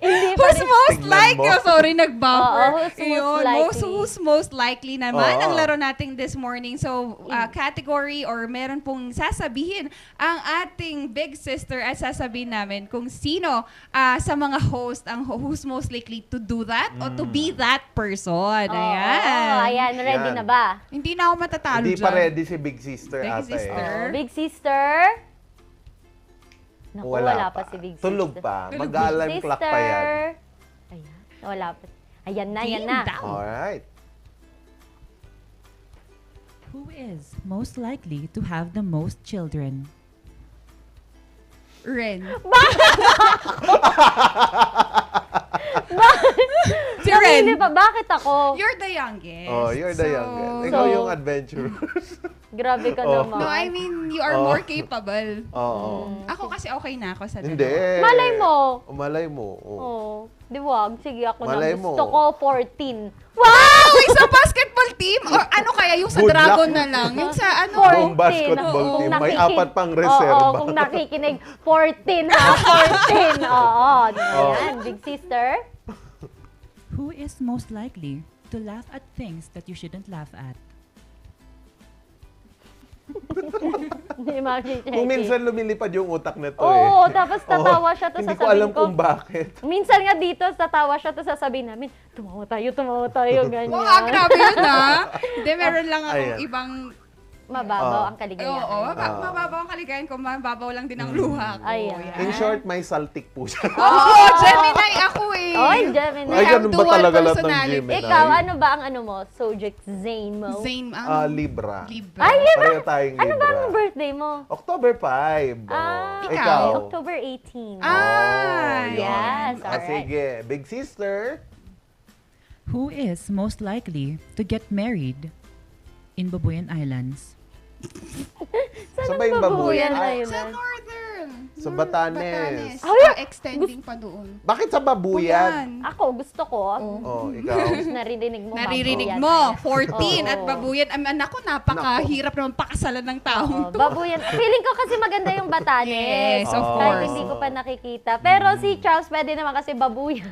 Hindi pa Who's rin- most Tignan likely? mo. Oh, sorry, nag-bumper. Oo, who's most Yun, likely? who's most likely naman Oo. ang laro natin this morning. So, category or meron pong sasabihin ang ating big sister at sasabihin namin kung sino sa mga host ang who's most likely to do that o to be that person. Ayan. Ayan, ready Yan. na ba? Hindi na ako matatalo Hindi dyan. pa ready si Big Sister Big ata Sister. eh. Big Sister? Naku, wala pa si Big Tulog Sister. pa. Tulog. Mag-alarm clock pa yan. Ayan, wala pa. Ayan na, yan na. Alright. Who is most likely to have the most children? Ren. Si Ren. Bakit ako? You're the youngest. Oh, you're the youngest. Ikaw yung adventurous. Grabe ka Oh. naman. No, I mean, you are Oh. more capable. Oo. Ako kasi okay na ako sa Hindi. Malay mo. Malay mo. Oh. Oh, di wag. Sige, ako Malay na. mo. Gusto ko 14. Wow! Isang basketball team? Or ano kaya? Yung sa Good Dragon luck. na lang? Yung sa ano? 14. Buong basketball Oo, team. kung May nakikin- apat pang reserva. Oo, kung nakikinig, 14 ha, 14. Oo, yan. Big Sister. Who is most likely to laugh at things that you shouldn't laugh at? Kung minsan lumilipad yung utak nito Oo, eh. tapos tatawa siya, tapos Hindi ko sasabihin alam ko, kung bakit. minsan nga dito, tatawa siya, tapos sasabihin namin, tumawa tayo, ganyan. Wow, grabe yun ha. Hindi, meron lang akong Ayan. ibang... Mababaw Oh. ang kaligayahan. Oo, mababaw ang kaligayahan ko. Mababaw lang din ang luha ko. Ayan. In short, may saltik po siya. Oo, Gemini ako eh. Oy, Gemini. Ay, ganun ba dual talaga lahat ng personality. Gemini? Ikaw, ano ba ang ano mo? Zodiac Zane mo? Zane, Libra. Libra. Ay, Libra! Pareho tayong Ano ba Libra. ang birthday mo? October 5. Ikaw? October 18. Ah, yes, alright. Sige, Big Sister. Who is most likely to get married in Babuyan Islands? Sa ba yung Babuyan? Ay, Sa Northern. Sa Batanes. Extending pa doon. Bakit sa Babuyan? Ako, gusto ko. Oh, ikaw. Naririnig mo. Naririnig Babuyan. mo, 14 at Oo. Babuyan. Naku, napakahirap naman pakasalan ng taong to. Babuyan. Feeling ko kasi maganda yung Batanes. Yes, of Kahit course. hindi ko pa nakikita. Pero si Charles pwede naman kasi Babuyan.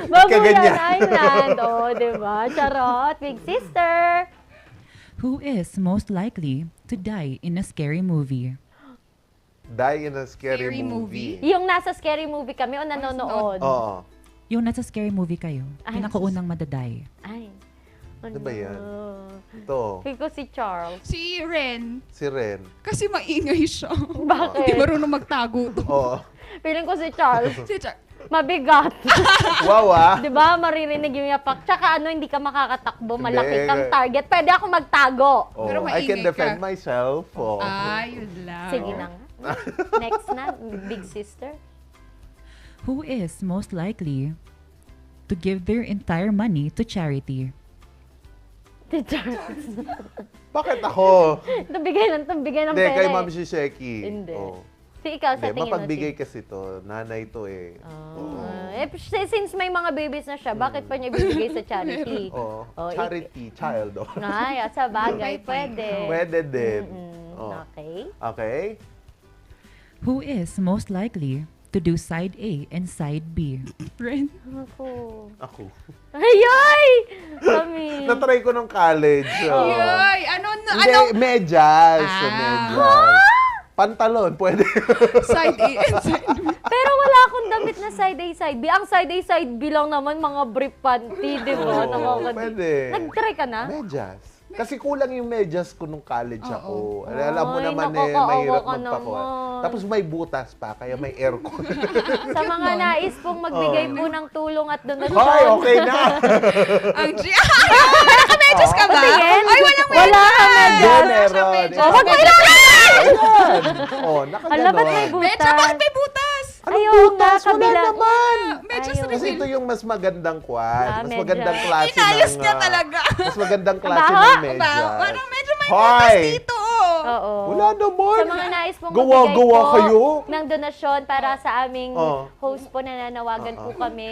Babuyan Kaganyan. Island. Oh, diba? Charot. Big Sister. Who is most likely to die in a scary movie? Die in a scary movie. Yung nasa scary movie kami o nanonood. Oo. Yung nasa scary movie kayo, Ay, pinakaunang madaday. Ay. Ano ba yan? Ito. Feel ko si Charles. Si Ren. Si Ren. Kasi maingay siya. Bakit? Hindi marunong magtago to. Oo. Feeling ko si Charles. Si Charles. Mabigat. Wow ah. Di ba? Maririnig yung yapak. Tsaka ano, hindi ka makakatakbo. Malaki Hindi. kang target. Pwede ako magtago. Oh, Pero I can maingay defend ka. myself. Oh. Yun lang. Sige na nga. Next na, Big Sister. Who is most likely to give their entire money to charity? Si Charles. Bakit ako? Tumigay ng pera. Hindi, kay Ma'am Sheki. Hindi. Oh. Si ikaw, sa Hindi, tingin mo. mapagbigay kasi to. Nanay to eh. Since may mga babies na siya, bakit pa niya bibigay sa charity? Oh, Oh, charity, child. Oh. Ay, sa bagay, pwede. Pwede din. Oh. Okay. Okay. Who is most likely to do side A and side B? Ren. Ako. Ay! Kami. Natry ko nung college. Oh. Yay! Ano? Hindi, medyas. Medyas. Pantalon, pwede. Side A and side B. Pero wala akong damit na side A, side B. Ang side A, side B lang naman mga brief panty, di ba? Pwede. Nag-try ka na? Medyas. Kasi kulang yung medyas ko nung college ako. Alam mo Ay, naman nakakaawa mahirap ka magpakuha. naman. Tapos may butas pa, kaya may aircon. Sa mga nais pong magbigay po ng tulong at donasyon. Hoy, okay na! Ang naka-medyas ka ba? Tingin? Ay, walang Wala kang medyas. Meron. Oh, wag mo ilagay! Oh, Ala, ba't may nakaganon. butas? Medyo, bakit may butas? Ayun butas? nga, Wala kabila. naman. Medyas Ayun. Kasi ito yung mas magandang kwan. Mas medyas. magandang klase Inayos ng... niya talaga. Mas magandang klase Baho? ng medyas. Parang medyo may Hoy! butas dito. Oo. Wala naman. Sa mga nais pong Gawa-gawa magbigay kayo. po ng donasyon para sa aming Oh. host po, nananawagan po kami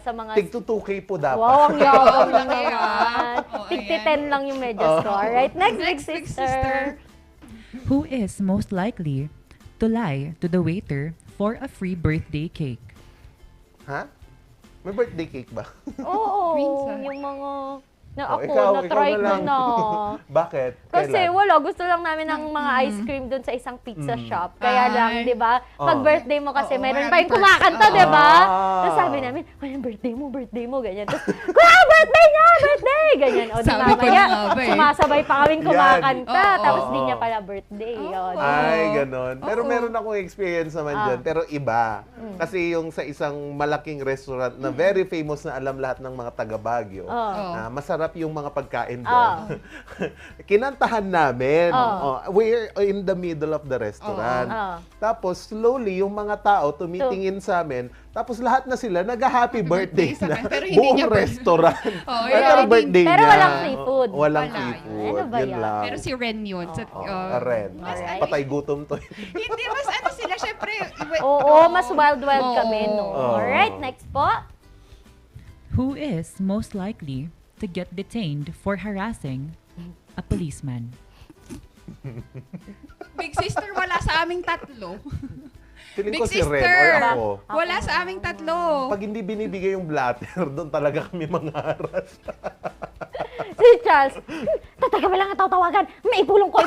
sa mga... Tig to 2K po dapat. Wow, ang yabang Laki naman. yan. Oh, Tigti ayan. 10 lang yung medyas ko. Alright, next big sister. Who is most likely to lie to the waiter for a free birthday cake? Ha? May birthday cake ba? Oo, Minsan. yung mga... Na Oh, ako, ikaw na-try ko lang. na. Bakit? Kasi Kailan? wala, gusto lang namin ng mga ice cream doon sa isang pizza shop. Kaya lang, di ba? Pag Oh. birthday mo kasi, Oo, meron maraming pa yung perks. kumakanta, di ba? Ah. Tapos sabi namin, ay, birthday mo, ganyan. Tapos, kuya, birthday niya, birthday! Ganyan. O, di Sabi ko mamaya, na nga ba eh. sumasabay pa kaming kumakanta. Yan. Oo. Tapos, di niya pala birthday. O, di ba? Ay, ganon. Pero meron akong experience naman dyan. Pero iba. Mm. Kasi yung sa isang malaking restaurant na very famous na alam lahat ng mga taga Baguio, na masarap yung mga pagkain doon. Kinantahan namin. We're in the middle of the restaurant. Tapos slowly yung mga tao tumitingin sa amin. Tapos lahat na sila nag-happy birthday na. Pero hindi Buong niya restaurant. yeah. Pero birthday Pero niya. walang seafood. Walang Wala. seafood. Ano ba Yun yan? lang. Pero si Ren yun. Ren. Alright. Patay gutom to. Hindi, mas ano sila, syempre. Oo, mas wild Oo. kami, no? Alright, next po. Who is most likely to get detained for harassing a policeman? Big sister, wala sa aming tatlo. Feeling Big ko si Ren sister. or ako. Wala sa aming tatlo. Pag hindi binibigay yung blatter, doon talaga kami mga haras. Si Charles, tatay kami lang ang tawagan. May ipulong ko.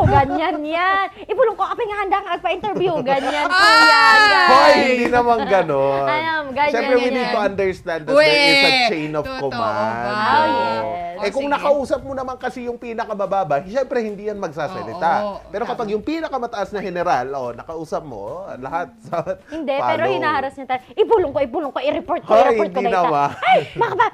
Ganyan yan. Ipulong ko, kapag nga handa ka nagpa-interview. Ganyan po yan. Hoy, hindi naman ganon. Ganyan, Siyempre, we need to understand that there is a chain of Totoo command. ba? Oh, yes. Eh kung sige. nakausap mo naman kasi yung pinakamababa, siyempre hindi yan magsasalita. Oo, Pero kapag yung pinakamataas na general, nakausap mo, lahat sa Hindi, follow. pero hinaharas niya tayo. Ipulong ko, i-report ko Hoy, na hindi ita. naman. Ay, makaba,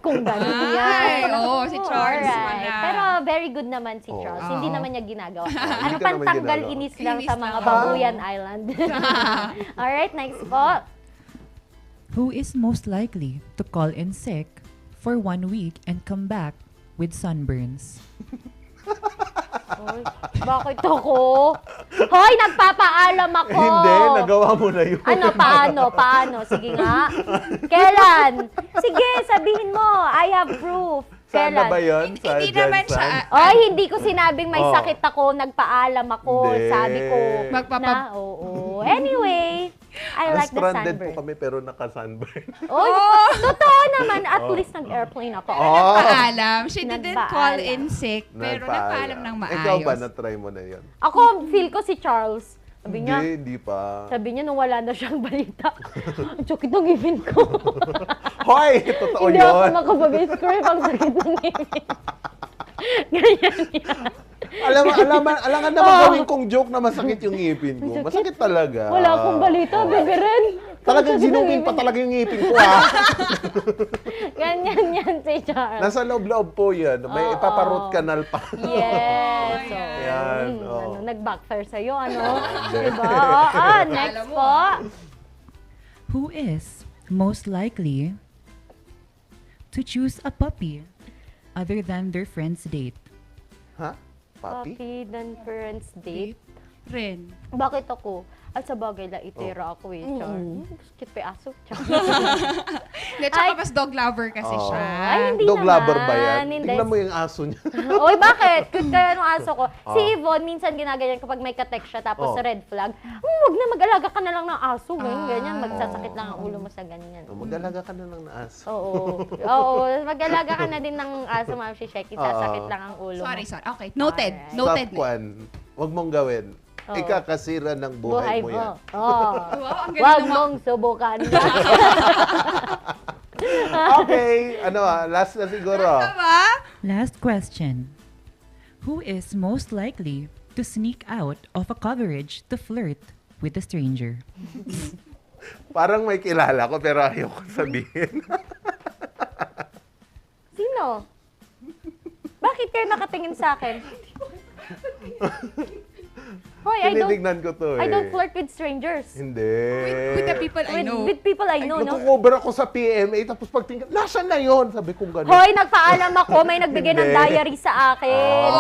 kung gano'n yan. Ay, oo, si Charles Alright. wala. Pero very good naman si Charles. Hindi naman niya ginagawa. Ano Hindi ko pang naman tanggal ginagawa. inis lang Inis sa mga lang. Babuyan Island. Alright, next po. Who is most likely to call in sick for 1 week and come back with sunburns? Oy, bakit ako? Hoy, nagpapaalam ako! Hindi, nagawa mo na yun. Ano, paano? Sige nga. Kailan? Sige, sabihin mo. I have proof. Saan na Kailan? ba yun? Sa Hindi naman Jensen? siya. Oy, hindi ko sinabing may Oh. sakit ako, nagpaalam ako. Hindi. Sabi ko Magpapa- oo. Anyway, I like the Stranded po sunburn. kami pero naka-sunburn. Oy, totoo naman. At least nag-airplane ako. Nagpaalam. She didn't Nagpaalam. call in sick, pero nagpaalam ng maayos. Ikaw ba, na-try mo na yun? Ako, feel ko si Charles. Sabi niya, Hindi pa. sabi niya nung wala na siyang balita. Ang sakit ng ngipin ko. Hoy, totoo Hindi ako yun. makapag-script ang sakit ng ngipin. Ganyan yan. Alangan naman gawin kong joke na masakit yung ngipin ko. Masakit talaga. Wala akong balita, bebe rin. Talagang zinungin pa talaga yung ngipin ko, ha? Ganyan yan si Charles. Nasa loob-loob po yan. May Oo. ipaparot canal pa. Yes. So, Yan, oo. ano, nag-backfire sa'yo, ano? Hindi. Diba? Next po. Who is most likely to choose a puppy other than their friend's date? Ha? Papi? Puppy than parents date. Ren. Bakit ako? At sa bagay la itera ako eh, Char. Cute pa yung aso, Char. Hindi, tsaka mas dog lover kasi Oo. siya. Ay, hindi Dog naman. lover ba yan? Hindi. Tingnan mo yung aso niya. Oy, bakit? Cute kaya nung aso ko. Si Yvonne, minsan ginaganyan kapag may ka-text siya tapos Oh. red flag. Huwag na, mag-alaga ka na lang ng aso. Ganyan. Magsasakit lang ang ulo mo sa ganyan. Mag-alaga ka na lang na aso. Oo, mag-alaga ka na din ng aso, Ma'am Shisheki. Sasakit lang ang ulo mo. Sorry. Okay, noted. Alright. Noted. Stop one. Huwag mong gawin. Ikakasira ng buhay mo yan. Wow, ang galing Huwag naman. mong subukan. Okay, last na siguro. Last question. Who is most likely to sneak out of a coverage to flirt with a stranger? Parang may kilala ko pero ayaw ko sabihin. Sino? Bakit kayo nakatingin sa akin? Hoy, Tinitignan ko to I don't flirt with strangers. Hindi. With the people I know. With people I know, no? Nagko-cover ako sa PMA tapos pagtingin, nasaan na yun? Sabi kong gano'n. Hoy, nagpaalam ako, may nagbigay ng Hindi. diary sa akin.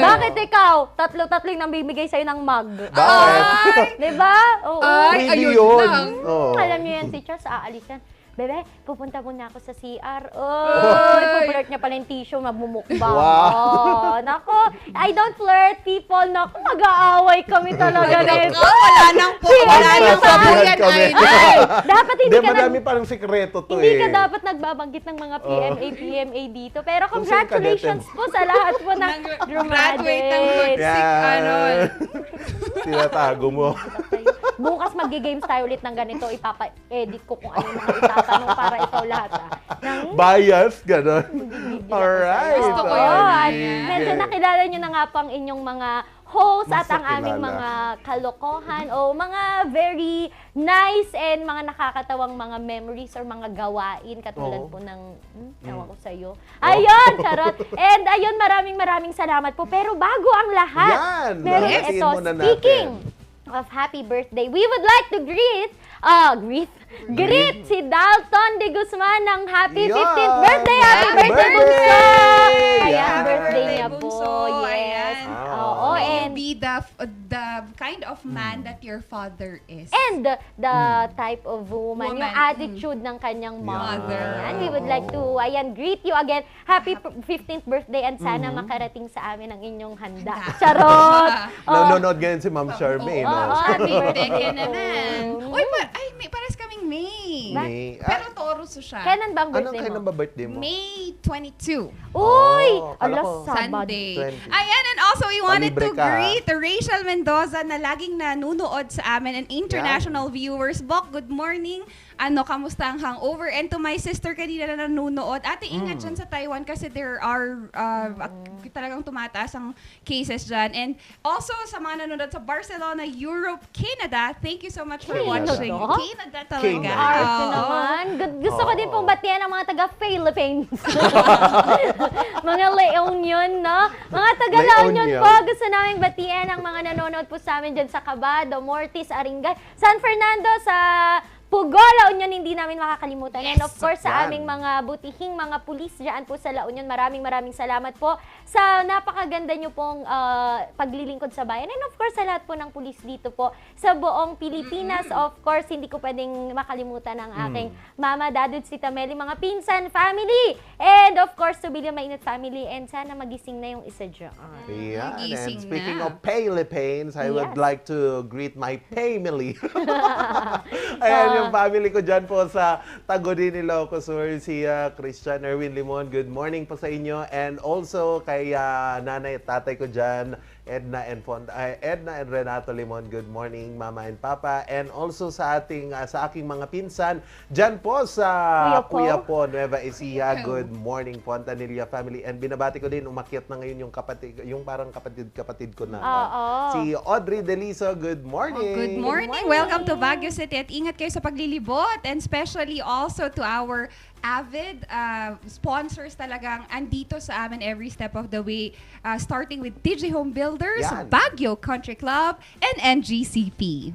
Bakit ikaw? Tatlo-tatlo yung nabibigay sa'yo ng mug. Bakit? Diba? Oo. Ay, Pwede ayun yun. lang. Oo. Alam niyo yan si Charles, aalis yan. Bebe, pupunta muna ako sa CR. Oh, ipupulert niya pala yung tissue, magmumukbang. Wow. Oh, nako, I don't flirt people. Nako, mag-aaway kami talaga nito. Wala nang Magsasabihan kami. Ay, dapat hindi ka madami parang sikreto to hindi eh. ka dapat nagbabanggit ng mga PMA dito. Pero Kung saan congratulations po sa lahat po ng graduate ng graduate. Yan. Tinatago mo. Bukas mag-games tayo ulit ng ganito. Ipapa-edit ko kung ano yung mga itatanong para ikaw lahat. Bias, gano'n. Alright. Gusto ko Okay. yun. Medyo nakilala nyo na nga po ang inyong mga host Mas at ang aming nakilala. mga kalokohan o mga very nice and mga nakakatawang mga memories or mga gawain katulad Oo. po ng ewan ko sa'yo. Ayun, charot. And ayun, maraming salamat po. Pero bago ang lahat, Yan, meron batiin ito, muna natin. speaking of happy birthday, we would like to greet si Dalton De Guzman ng happy Yan! 15th birthday! Happy Happy birthday, birthday! Bunso! Ayan, Yan! birthday niya po. Bunso, Yes. ayan. Oo, May you and be the kind of man that your father is. and the type of woman, yung attitude ng kanyang mother. Ayan, we would like to greet you again. Happy 15th birthday and sana makarating sa amin ang inyong handa. Charot! Nanonood ngayon si Ma'am Charmaine. Oo, no? happy birthday Teka po. naman. Uy, pares kaming May. May. Pero Taurus siya. Kailan ba ang Anong birthday kailan mo? ba birthday mo? May 22. Uy! kala Ala, ko. Sabado. Sunday. 20. Ayan, and also we wanted Palibre to ka, ha? greet Rachel Mendoza na laging nanunood sa amin and international viewers. Bok, good morning. Kamusta ang hangover? And to my sister kanina na nanunood, ate, ingat dyan sa Taiwan kasi there are talagang tumataas ang cases dyan. And also sa mga nanonood sa Barcelona, Europe, Canada, thank you so much for watching. Canada talaga. Canada. Arte naman. Gusto ko din pong batiyan ang mga taga-Philippines. Mga Leonion, no? Mga taga-La Union Leonion. po. Gusto namin batiyan ang mga nanonood po sa amin dyan sa Cabado, Mortis, Aringay, San Fernando, sa Pugo, La Union, hindi namin makakalimutan. And of course, sa Yan. aming mga butihing mga pulis dyan po sa La Union, maraming salamat po sa napakaganda nyo pong paglilingkod sa bayan. And of course, sa lahat po ng pulis dito po sa buong Pilipinas. Of course, hindi ko pwedeng makalimutan ang aking mama, dadud, si Tameli, mga pinsan, family. And of course, to Bilya Mainit family. And sana magising na yung isa dyan. Yeah, and Gising speaking na. of Philippines, I would Yes. like to greet my family. Ayan yung family ko dyan po sa Tagodi, Ilocos Sur, si Christian Erwin Limon. Good morning po sa inyo. And also kay nanay at tatay ko dyan, Edna and Renato Limon. Good morning, Mama and Papa. And also sa aking sa aking mga pinsan dyan po sa Kuya Po, Nueva Ecija. Good morning po, Antanilla family. And binabati ko din, umakyat na ngayon yung parang kapatid ko na. Si Audrey Deliso, good morning. Good morning. Welcome to Baguio City at ingat kayo sa paglilibot and especially also to our avid sponsors talagang andito sa amin every step of the way, starting with DJ Home Builders, Yan. Baguio Country Club, and NGCP.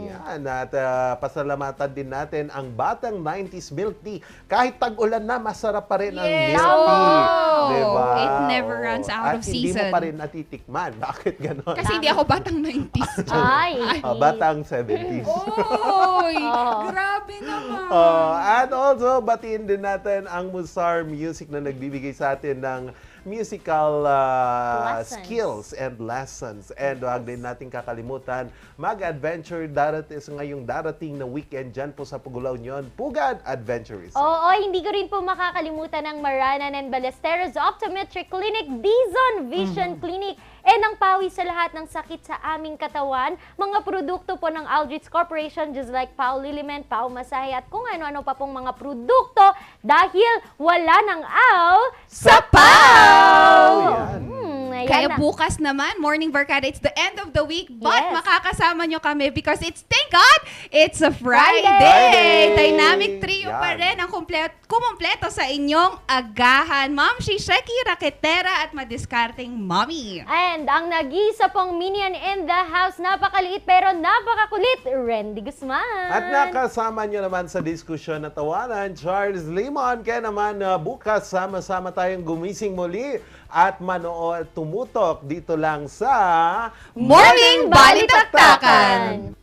Yan. At pasalamatan din natin ang batang 90s milk tea. Kahit tag-ulan na, masarap pa rin ang Yes. milk tea. Oh. Diba? It never runs out of At hindi season. mo pa rin natitikman. Bakit ganon? Kasi hindi ako batang 90s. Ay. Batang 70s. Oy! Grabe naman. At also, batiin din natin ang Musar Music na nagbibigay sa atin ng musical Lessons. skills and lessons. And huwag din natin kakalimutan, mag-adventure ngayong darating na weekend dyan po sa Pugulaw Union, Pugad Adventurist. Oo, hindi ko rin po makakalimutan ng Maranan and Ballesteros Optometric Clinic, Dizon Vision Clinic, ng pawi sa lahat ng sakit sa aming katawan. Mga produkto po ng Aldrich Corporation, just like Pau Liliment, Pau Masahe, at kung ano-ano pa pong mga produkto dahil wala ng aw sa Pau! Kaya bukas naman, Morning Barkada, it's the end of the week, but makakasama nyo kami because it's, thank God, it's a Friday! Dynamic trio pa rin ang kumumpleto sa inyong agahan. Ma'am Shisheki, Raketera, at madiskarteng Mommy. And ang nag-iisa pong minion in the house, napakaliit pero napakakulit, Randy Guzman. At nakasama nyo naman sa diskusyon na tawanan, Charles Limon. Kaya naman bukas sama-sama tayong gumising muli at manood, tumutok dito lang sa Morning Balitaktakan!